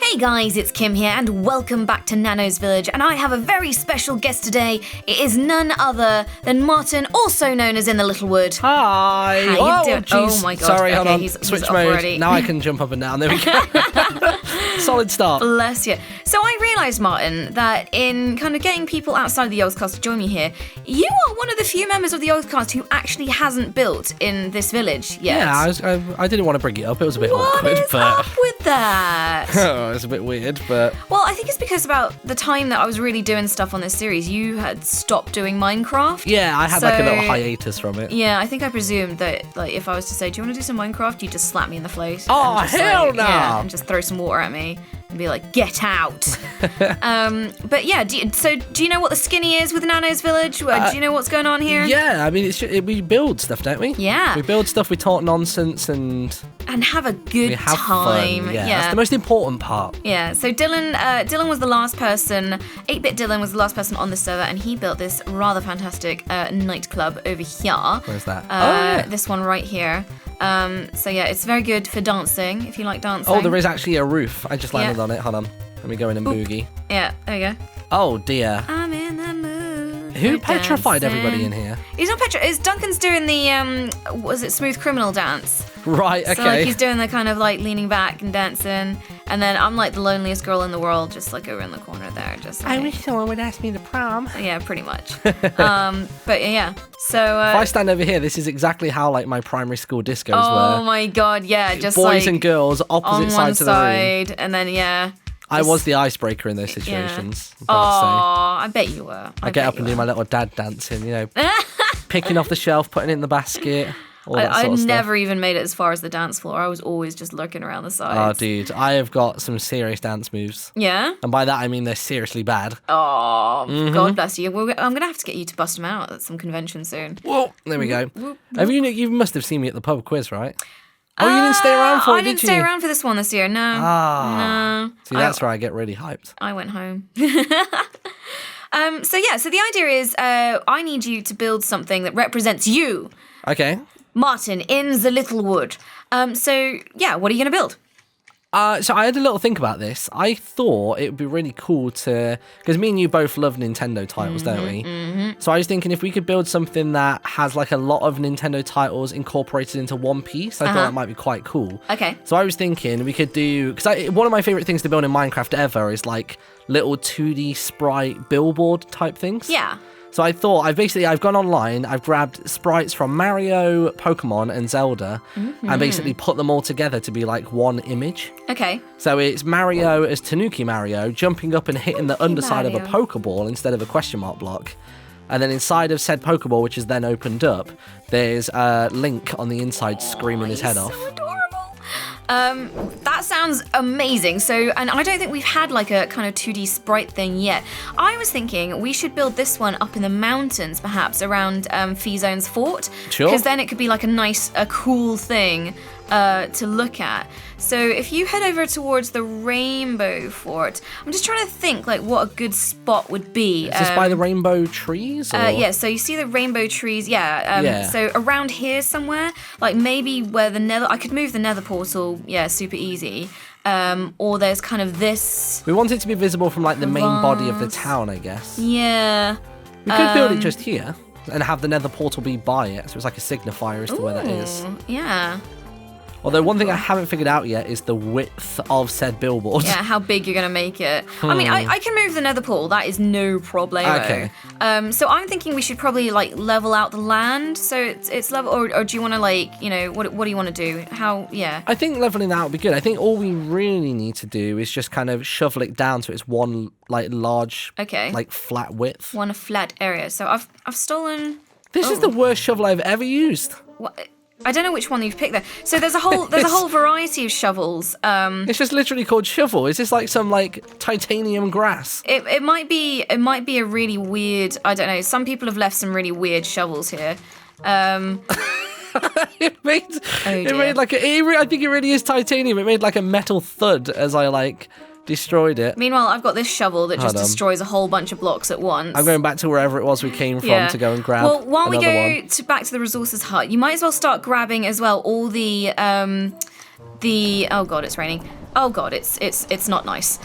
Hey guys, it's Kim here and welcome back to Nano's Village, and I have a very special guest today. It is none other than Martyn, also known as in the LittleWood. Hi! How you doing? Geez. Oh my god. Sorry, hold on. He's Switch off mode. already. Now I can jump up and down. There we go. Solid start. Bless you. So I realised, Martyn, that in kind of getting people outside of the Yogscast to join me here, you are one of the few members of the Yogscast who actually hasn't built in this village yet. Yeah, I didn't want to bring it up. It was a bit What awkward, is up with that? Oh, it's a bit weird, but Well, I think it's because about the time that I was really doing stuff on this series, you had stopped doing Minecraft. yeah, I had like a little hiatus from it. Yeah, I think I presumed that, like, if I was to say, do you want to do some Minecraft? You'd just slap me in the face. Oh, and just, hell no! Yeah, and just throw some water at me and be like, get out. But yeah, do you know what the skinny is with Nano's Village? Do you know what's going on here? Yeah, I mean, we build stuff, don't we? Yeah. We build stuff, we talk nonsense, and have a good we have time. fun. Yeah, that's the most important part. Yeah, so Dylan was the last person, 8-Bit Dylan was the last person on the server, and he built this rather fantastic nightclub over here. Where's that? This one right here. So yeah, it's very good for dancing, if you like dancing. Oh, there is actually a roof. I just landed on it. Hold on. Let me go in and boogie. Yeah, there you go. Oh, dear. I'm in the mood. Who for petrified dancing. everybody in here? He's not petrified. Duncan's doing the, was it Smooth Criminal dance? Right, okay. So like he's doing the kind of like leaning back and dancing, and then I'm like the loneliest girl in the world, just like over in the corner there, just like, I wish someone would ask me to prom. yeah, pretty much. But yeah, so If I stand over here, this is exactly how like my primary school discos oh were. my god, yeah, just Boys like and girls, opposite on one sides of the room. side, and then yeah. I was the icebreaker in those situations. Oh, I'd I bet you were. I get up and do my little dad dancing, you know, picking off the shelf, putting it in the basket, all that sort I of stuff. never even made it as far as the dance floor. I was always just lurking around the Oh, sides. dude, I have got some serious dance moves. Yeah? And by that, I mean they're seriously bad. Oh, Mm-hmm. God bless you. I'm going to have to get you to bust them out at some convention soon. Whoa, there we go. You must have seen me at the pub quiz, right? Oh, you didn't stay around for it, I didn't did stay you? around for this one this year, no. Ah. No. See, that's where I get really hyped. I went home. So the idea is I need you to build something that represents you, Okay. Martyn, in the LittleWood. So yeah, what are you going to build? So I had a little think about this. I thought it would be really cool to, because me and you both love Nintendo titles, don't we? Mm-hmm. So I was thinking if we could build something that has like a lot of Nintendo titles incorporated into one piece, I thought that might be quite cool. Okay. So I was thinking we could do, because one of my favorite things to build in Minecraft ever is like little 2D sprite billboard type things. Yeah. So I thought I've gone online, I've grabbed sprites from Mario, Pokemon, and Zelda, and basically put them all together to be like one image. Okay. So it's Mario as Tanuki Mario jumping up and hitting the underside of a Pokeball instead of a question mark block. And then inside of said Pokeball, which is then opened up, there's Link on the inside screaming his head off. So adorable. That sounds amazing. So, and I don't think we've had like a kind of 2D sprite thing yet. I was thinking we should build this one up in the mountains, perhaps around Fizone's fort. Sure. Because then it could be like a cool thing to look at. So if you head over towards the Rainbow Fort, I'm just trying to think like what a good spot would be. Is this by the rainbow trees? Or? Yeah, so you see the rainbow trees, yeah. So around here somewhere, like maybe where I could move the nether portal, yeah, super easy. Or there's kind of this. We want it to be visible from like the main body of the town, I guess. Yeah. We could build it just here and have the nether portal be by it, so it's like a signifier as to where that is. Yeah. Although one thing I haven't figured out yet is the width of said billboard. Yeah, how big you're going to make it. I mean, I can move the nether portal. That is no problemo. Okay. So I'm thinking we should probably, like, level out the land. So it's level... Or do you want to, like, you know, what do you want to do? How... Yeah. I think leveling that would be good. I think all we really need to do is just kind of shovel it down to its one, like, large... Okay. Like, flat width. One flat area. So I've stolen... This is the worst shovel I've ever used. What... I don't know which one you've picked there. So there's a whole variety of shovels. It's just literally called shovel. Is this like some like titanium grass? It might be a really weird. I don't know. Some people have left some really weird shovels here. It made like I think it really is titanium. It made like a metal thud as I like destroyed it. Meanwhile, I've got this shovel that just Hold on. destroys a whole bunch of blocks at once. I'm going back to wherever it was we came from to go and grab. Well, while we another go one. back to the resources hut, you might as well start grabbing as well all the oh god, it's raining. Oh god, it's not nice.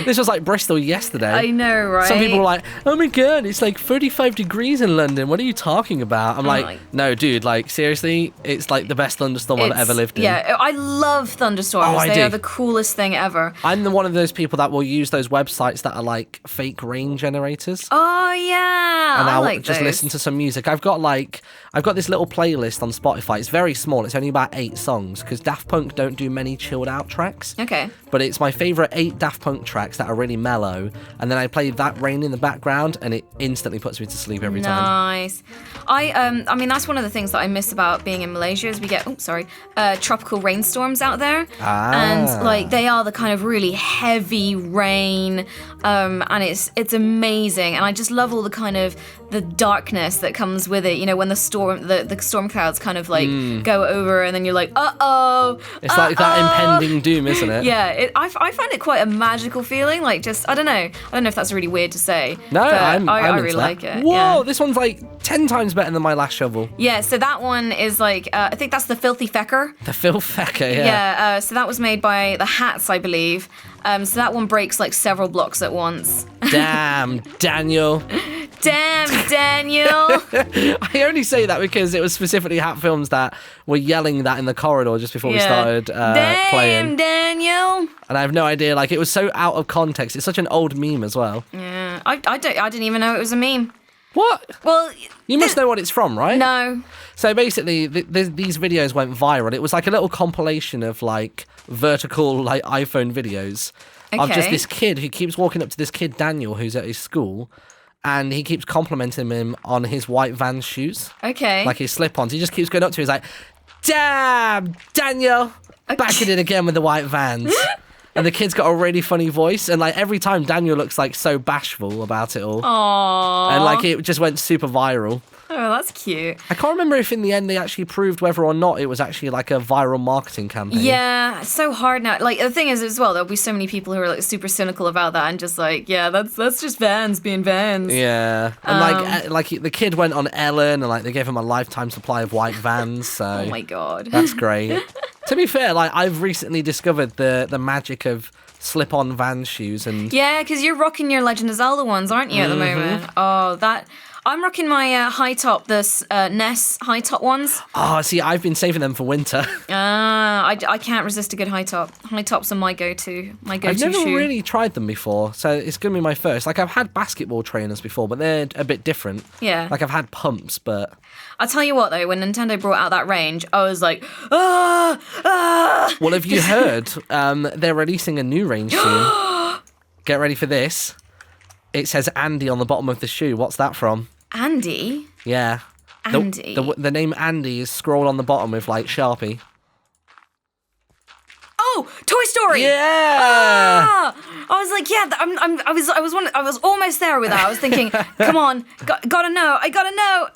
This was like Bristol yesterday. I know, right? Some people were like, oh my god, it's like 35 degrees in London. What are you talking about? I'm like, no, dude, like, seriously, it's like the best thunderstorm I've ever lived in. Yeah, I love thunderstorms. They are the coolest thing ever. I'm one of those people that will use those websites that are like fake rain generators. Oh, yeah. And I'll like just those. listen to some music. I've got this little playlist on Spotify. It's very small. It's only about 8 songs because Daft Punk don't do many chilled out tracks. Okay. But it's my favourite 8 Daft Punk tracks that are really mellow. And then I play that rain in the background and it instantly puts me to sleep every time. Nice. I mean, that's one of the things that I miss about being in Malaysia is we get, tropical rainstorms out there. And like they are the kind of really heavy rain. And it's amazing. And I just love all the kind of the darkness that comes with it. You know, when the storm clouds kind of like go over and then you're like, It's like that impending doom, isn't it? Yeah, I find it quite a magical feeling. Like, just I don't know if that's really weird to say. No, but I into really that. like it. Whoa, yeah. This one's like 10 times better than my last shovel. Yeah, so that one is like I think that's the Filthy Fecker. The Filth Fecker, yeah. Yeah, so that was made by the Hats, I believe. So that one breaks like several blocks at once. Damn, Daniel. Damn, Daniel. I only say that because it was specifically Hat Films that were yelling that in the corridor just before we started playing. Damn, Daniel. And I have no idea, like, it was so out of context. It's such an old meme as well. Yeah, I didn't even know it was a meme. What? Well, you must know what it's from, right? No. So basically, these videos went viral. It was like a little compilation of like vertical like iPhone videos of just this kid who keeps walking up to this kid Daniel who's at his school, and he keeps complimenting him on his white Vans shoes. Okay. Like his slip-ons. He just keeps going up to him. He's like, "Damn, Daniel, back at it again with the white Vans." And the kid's got a really funny voice, and like every time Daniel looks like so bashful about it all. Aww. And like it just went super viral. Oh, that's cute. I can't remember if in the end they actually proved whether or not it was actually like a viral marketing campaign. Yeah, it's so hard now. Like the thing is as well, there'll be so many people who are like super cynical about that and just like, yeah, that's just Vans being Vans. Yeah, and like the kid went on Ellen and like they gave him a lifetime supply of white Vans. So oh my god, that's great. To be fair, like I've recently discovered the magic of slip-on Vans shoes and yeah, because you're rocking your Legend of Zelda ones, aren't you, at the moment? Oh, that. I'm rocking my high top, the Ness high top ones. Oh, see, I've been saving them for winter. I can't resist a good high top. High tops are my go-to shoe. I've never really tried them before, so it's going to be my first. Like, I've had basketball trainers before, but they're a bit different. Yeah. Like, I've had pumps, but... I'll tell you what, though, when Nintendo brought out that range, I was like, ah! Well, have you heard? They're releasing a new range soon. Get ready for this. It says Andy on the bottom of the shoe. What's that from? Andy? Yeah. Andy? The name Andy is scrawled on the bottom with, like, Sharpie. Oh, Toy Story! Yeah! Ah! I was like, yeah, I was almost there with that. I was thinking, come on, gotta know, I gotta know.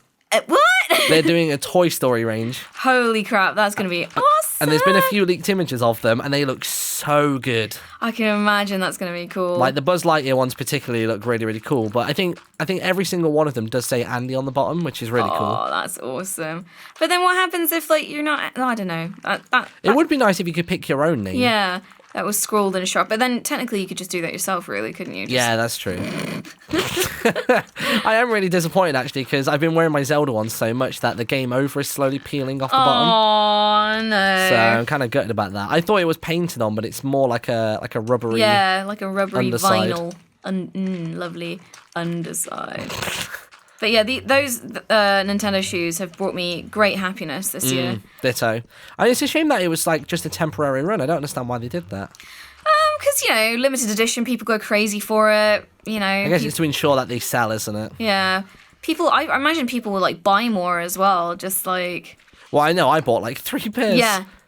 What? They're doing a Toy Story range. Holy crap, that's going to be awesome. And there's been a few leaked images of them, and they look so good. I can imagine that's going to be cool. Like, the Buzz Lightyear ones particularly look really, really cool. But I think every single one of them does say Andy on the bottom, which is really cool. Oh, that's awesome. But then what happens if, like, you're not... I don't know. It would be nice if you could pick your own name. Yeah. That was scrawled in sharp. But then technically you could just do that yourself, really, couldn't you? Yeah, that's true. I am really disappointed, actually, because I've been wearing my Zelda ones so much that the game over is slowly peeling off the bottom. Oh, no. So I'm kind of gutted about that. I thought it was painted on, but it's more like a rubbery Yeah, like a rubbery underside. vinyl. Lovely underside. But yeah, those Nintendo shoes have brought me great happiness this year. Ditto. And it's a shame that it was like just a temporary run. I don't understand why they did that. Because, you know, limited edition, people go crazy for it, you know. I guess it's to ensure that they sell, isn't it? Yeah. People, I imagine people will, like, buy more as well, just like... Well, I know, I bought like 3 pairs.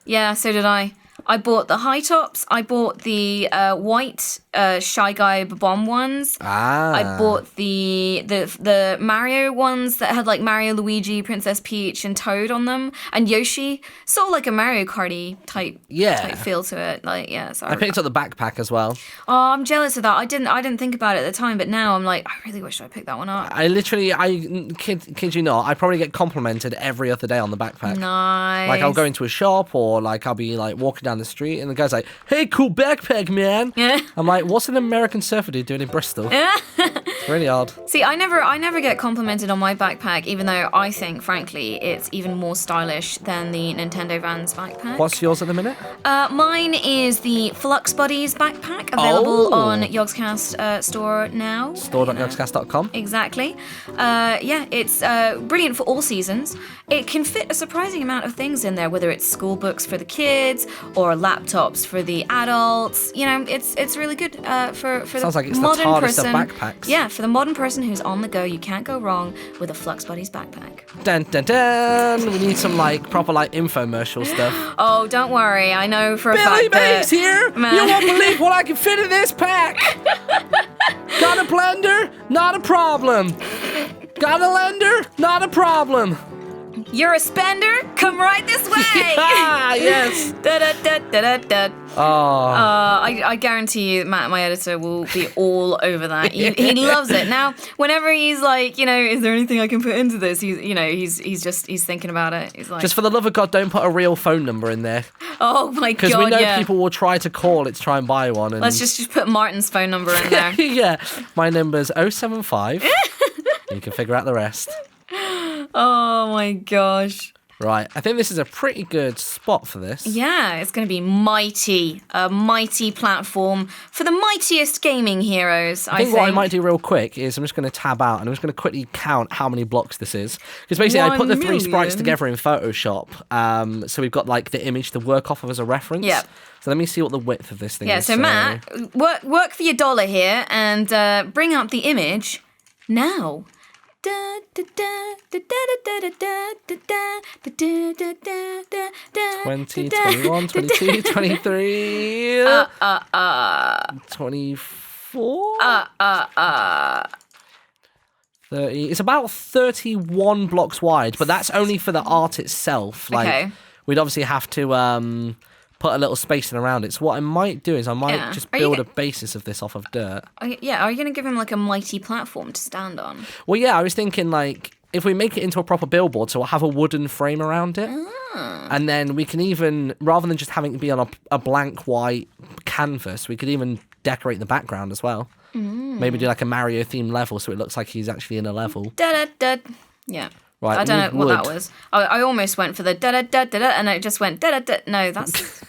Yeah, so did I. I bought the high tops, I bought the white Shy Guy Bomb ones. I bought the Mario ones that had like Mario, Luigi, Princess Peach, and Toad on them, and Yoshi. Sort of like a Mario Karty type feel to it. Like so I picked up the backpack as well. Oh, I'm jealous of that. I didn't think about it at the time, but now I'm like, I really wish I picked that one up. I kid you not, I probably get complimented every other day on the backpack. Nice. Like I'll go into a shop or like I'll be like walking down the street and the guy's like, "Hey, cool backpack, man." Yeah. I'm like, "What's an American surfer dude doing in Bristol?" It's really odd. See, I never get complimented on my backpack, even though I think, frankly, it's even more stylish than the Nintendo Vans backpack. What's yours at the minute? Mine is the Flux Buddies backpack, available on Yogscast store now. Store.yogscast.com. Exactly. It's brilliant for all seasons. It can fit a surprising amount of things in there, whether it's school books for the kids or laptops for the adults. You know, it's really good for Sounds the like it's modern the TARDIS person. of backpacks. Yeah, for the modern person who's on the go, you can't go wrong with a Flux Buddies backpack. Dun dun dun! We need some like proper like infomercial stuff. Oh, don't worry. I know for a Billy fact that... Bates here! Man. You won't believe what I can fit in this pack! Got a blender? Not a problem. Got a lender? Not a problem. You're a spender? Come right this way! Yes! Da, da, da, da, da, da. Oh. I guarantee you, Matt, my editor, will be all over that. He loves it. Now, whenever he's like, is there anything I can put into this? He's thinking about it. He's like, Just for the love of God, don't put a real phone number in there. oh my God, Because we know people will try to call it to try and buy one. And... Let's just put Martyn's phone number in there. Yeah, my number's 075. You can figure out the rest. Oh my gosh. Right, I think this is a pretty good spot for this. Yeah, it's going to be mighty. A mighty platform for the mightiest gaming heroes, I think. What I might do real quick is I'm just going to tab out and I'm just going to quickly count how many blocks this is. Because basically I put the 3 sprites together in Photoshop. So we've got like the image to work off of as a reference. Yep. So let me see what the width of this thing is. Yeah, so Matt, work for your dollar here and bring up the image now. 20, 21, 22, 23, 24, 30. It's about 31 blocks wide, but that's only for the art itself. Like, we'd obviously have to put a little spacing around it. So what I might do is I might just build a basis of this off of dirt. Are you going to give him like a mighty platform to stand on? Well, yeah, I was thinking like if we make it into a proper billboard, so we'll have a wooden frame around it. And then we can even, rather than just having it be on a blank white canvas, we could even decorate the background as well. Maybe do like a Mario themed level so it looks like he's actually in a level. Yeah. Right, I don't know what that was. I almost went for the da-da-da-da-da, and it just went da-da-da. No, that's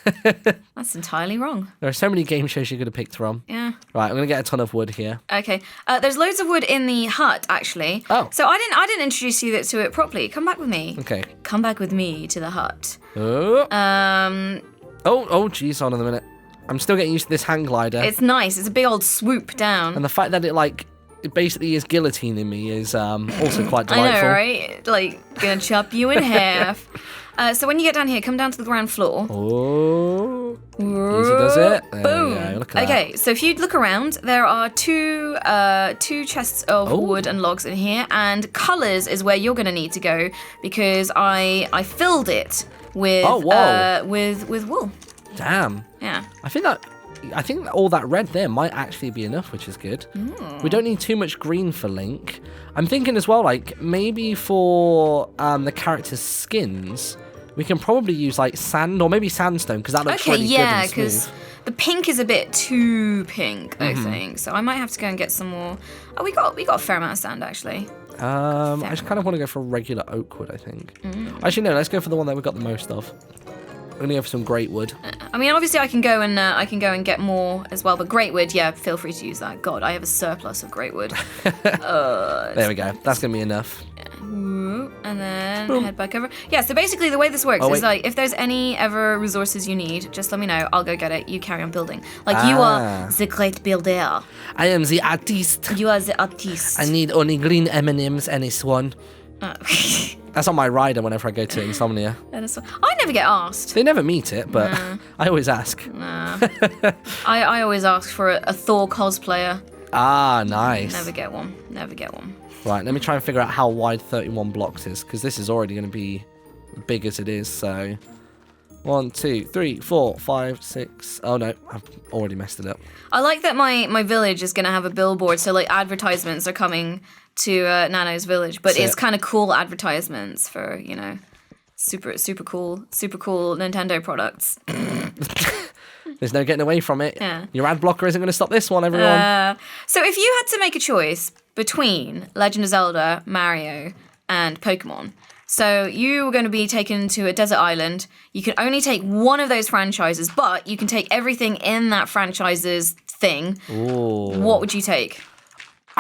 entirely wrong. There are so many game shows you could have picked from. Yeah. Right, I'm going to get a ton of wood here. Okay. There's loads of wood in the hut, actually. Oh. So I didn't introduce you to it properly. Come back with me. Okay. Come back with me to the hut. Oh, geez, hold on a minute. I'm still getting used to this hang glider. It's nice. It's a big old swoop down. And the fact that it basically is guillotining me is also quite delightful. I know, right? Like, gonna chop you in half. So when you get down here, come down to the ground floor. Oh, easy does it. There Boom. we go, look at Okay, so if you look around, there are two chests of wood and logs in here, and colours is where you're gonna need to go because I filled it with with wool. Damn. Yeah. I think all that red there might actually be enough, which is good. We don't need too much green for Link. I'm thinking as well, like, maybe for the characters' skins, we can probably use, like, sand or maybe sandstone, because that looks really good and smooth. Because the pink is a bit too pink, I think. So I might have to go and get some more. Oh, we got a fair amount of sand, actually. I just kind of want to go for regular oak wood, I think. Actually, no, let's go for the one that we got the most of. I'm gonna go for some great wood. I mean, obviously, I can go and get more as well. But great wood, yeah, feel free to use that. God, I have a surplus of great wood. There we go. That's gonna be enough. And then head back over. Yeah. So basically, the way this works is like, if there's any ever resources you need, just let me know. I'll go get it. You carry on building. Like you are the great builder. I am the artist. You are the artist. I need only green M&Ms and a swan. That's on my rider whenever I go to Insomnia. I never get asked. They never meet it, but I always ask. Nah. I always ask for a Thor cosplayer. Ah, nice. Never get one. Right, let me try and figure out how wide 31 blocks is, because this is already going to be big as it is, so... 1, 2, 3, 4, 5, 6... Oh, no, I've already messed it up. I like that my village is going to have a billboard, so, like, advertisements are coming to Nano's village, but it's kind of cool advertisements for, you know, super cool Nintendo products. There's no getting away from it. Yeah. Your ad blocker isn't going to stop this one, everyone. So if you had to make a choice between Legend of Zelda, Mario, and Pokemon, so you were going to be taken to a desert island. You can only take one of those franchises, but you can take everything in that franchise's thing. Ooh. What would you take?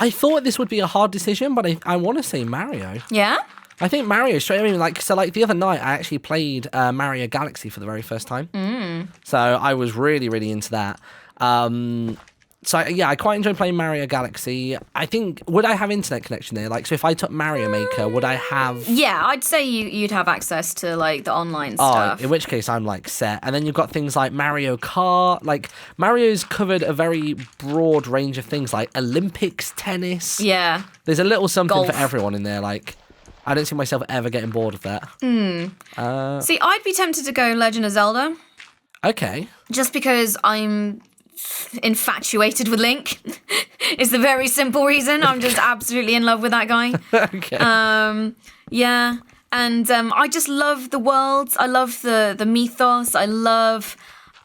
I thought this would be a hard decision, but I want to say Mario. Yeah? I think Mario straight. I mean, like the other night, I actually played Mario Galaxy for the very first time. So I was really, really into that. So yeah, I quite enjoyed playing Mario Galaxy. I think, would I have internet connection there? Like, so if I took Mario Maker, would I have? Yeah, I'd say you'd have access to like the online stuff. In which case I'm like set. And then you've got things like Mario Kart. Like Mario's covered a very broad range of things like Olympics, tennis. Yeah. There's a little something Golf. for everyone in there. Like, I don't see myself ever getting bored of that. See, I'd be tempted to go Legend of Zelda. Okay. Just because I'm infatuated with Link is the very simple reason. I'm just absolutely in love with that guy. Okay. Yeah. And I just love the worlds. I love the mythos. I love...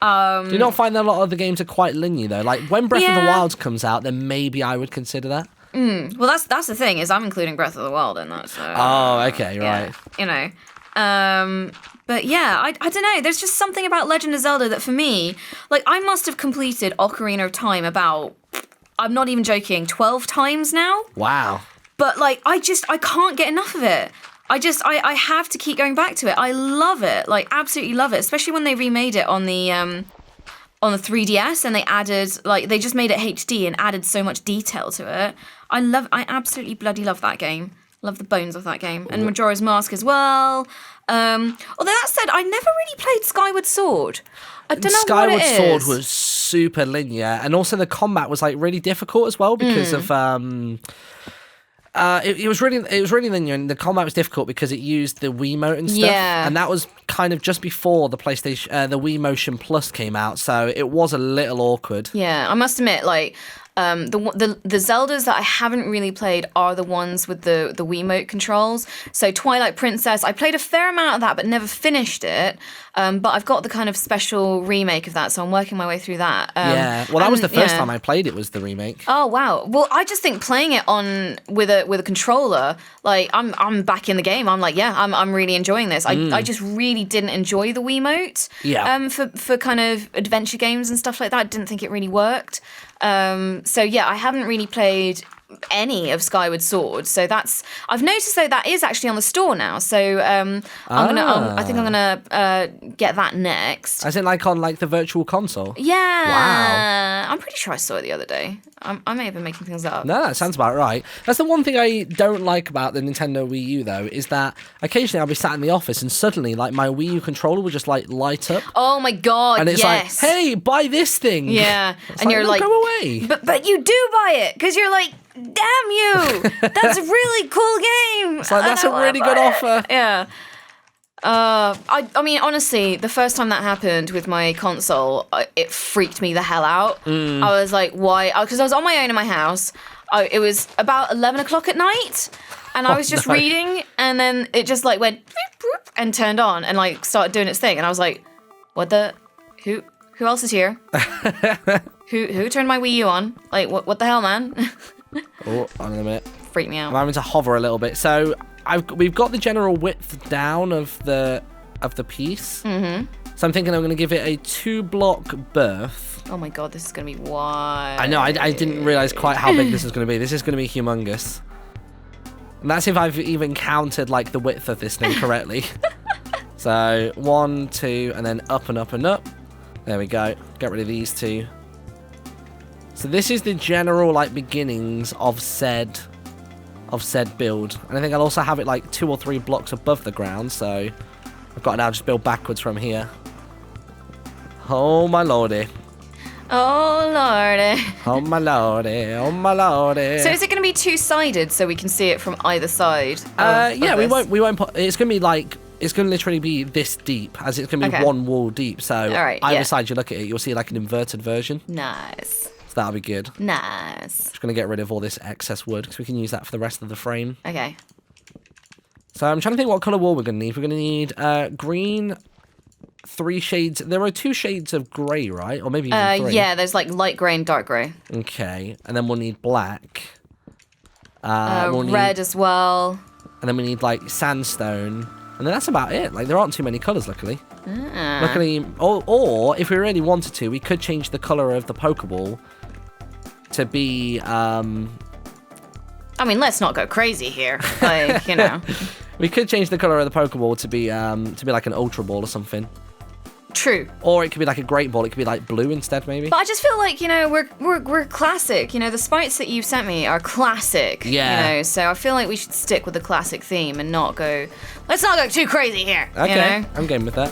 Do you not find that a lot of the games are quite linear, though? Like, when Breath of the Yeah. Wild comes out, then maybe I would consider that. Well, that's the thing, is I'm including Breath of the Wild in that. So, Oh, okay, right. You know. But yeah, I don't know. There's just something about Legend of Zelda that for me, like, I must have completed Ocarina of Time about, I'm not even joking, 12 times now. Wow. But, like, I can't get enough of it. I have to keep going back to it. I love it. Like, absolutely love it. Especially when they remade it on the 3DS and they added, like, they just made it HD and added so much detail to it. I absolutely bloody love that game. Love the bones of that game. And Majora's Mask as well. Although that said, I never really played Skyward Sword. I don't know what it is. Skyward Sword was super linear, and also the combat was like really difficult as well because of it was really linear, and the combat was difficult because it used the Wiimote and stuff. Yeah. And that was kind of just before the PlayStation, the Wii Motion Plus came out, so it was a little awkward. Yeah, I must admit, like, the Zeldas that I haven't really played are the ones with the Wiimote controls. So Twilight Princess, I played a fair amount of that, but never finished it. But I've got the kind of special remake of that, so I'm working my way through that. Yeah, well, that was the first time I played it, was the remake. Oh wow! Well, I just think playing it on with a controller, like I'm back in the game. I'm like, yeah, I'm really enjoying this. I just really didn't enjoy the Wiimote. Yeah. For kind of adventure games and stuff like that, I didn't think it really worked. So yeah, I haven't really played any of Skyward Sword. So I've noticed though that is actually on the store now. So I think I'm gonna get that next. As in, like, on like the virtual console. Yeah. Wow. I'm pretty sure I saw it the other day. I may have been making things up. No, that sounds about right. That's the one thing I don't like about the Nintendo Wii U, though, is that occasionally I'll be sat in the office and suddenly, like, my Wii U controller will just, like, light up. Oh my god, and it's yes. like, hey, buy this thing. Yeah. It's And you're like, go away. But you do buy it, because you're like, damn you, that's a really cool game. It's like, that's a really good offer. Yeah. I mean, honestly, the first time that happened with my console, it freaked me the hell out. I was like, why? Because I was on my own in my house. It was about 11 o'clock at night, and I was just reading, and then it just like went boop, boop, and turned on and like started doing its thing, and I was like, what the? Who else is here? Who turned my Wii U on? Like, what the hell, man? Oh, hold on a minute. Freaked me out. I'm having to hover a little bit. So we've got the general width down of the piece. Mm-hmm. So I'm thinking I'm going to give it a 2-block berth. Oh my god, this is going to be wide. I know, I didn't realise quite how big this is going to be. This is going to be humongous. And that's if I've even counted, like, the width of this thing correctly. So 1, 2, and then up and up and up. There we go. Get rid of these two. So this is the general, like, beginnings of said of said build. And I think I'll also have it like 2 or 3 blocks above the ground, so I've got to now just build backwards from here. Oh my lordy. Oh lordy. Oh my lordy. Oh my lordy. So is it going to be 2-sided so we can see it from either side? Yeah, we won't put, it's going to be like, it's going to literally be this deep, as it's going to be one wall deep. So either side you look at it, you'll see like an inverted version. Nice. So that'll be good. Nice. Just going to get rid of all this excess wood because we can use that for the rest of the frame. Okay. So I'm trying to think what colour wall we're going to need. We're going to need green, 3 shades. There are 2 shades of grey, right? Or maybe even 3. Yeah, there's like light grey and dark grey. Okay. And then we'll need black. We'll need red as well. And then we need like sandstone. And then that's about it. Like, there aren't too many colours, luckily. Luckily, or if we really wanted to, we could change the colour of the Pokeball to be, I mean, let's not go crazy here. Like, you know. We could change the colour of the Pokeball to be like an Ultra Ball or something. True. Or it could be like a Great Ball. It could be like blue instead, maybe. But I just feel like, you know, we're classic. You know, the sprites that you've sent me are classic. Yeah. You know, so I feel like we should stick with the classic theme and not go. Let's not go too crazy here. Okay, You know? I'm game with that.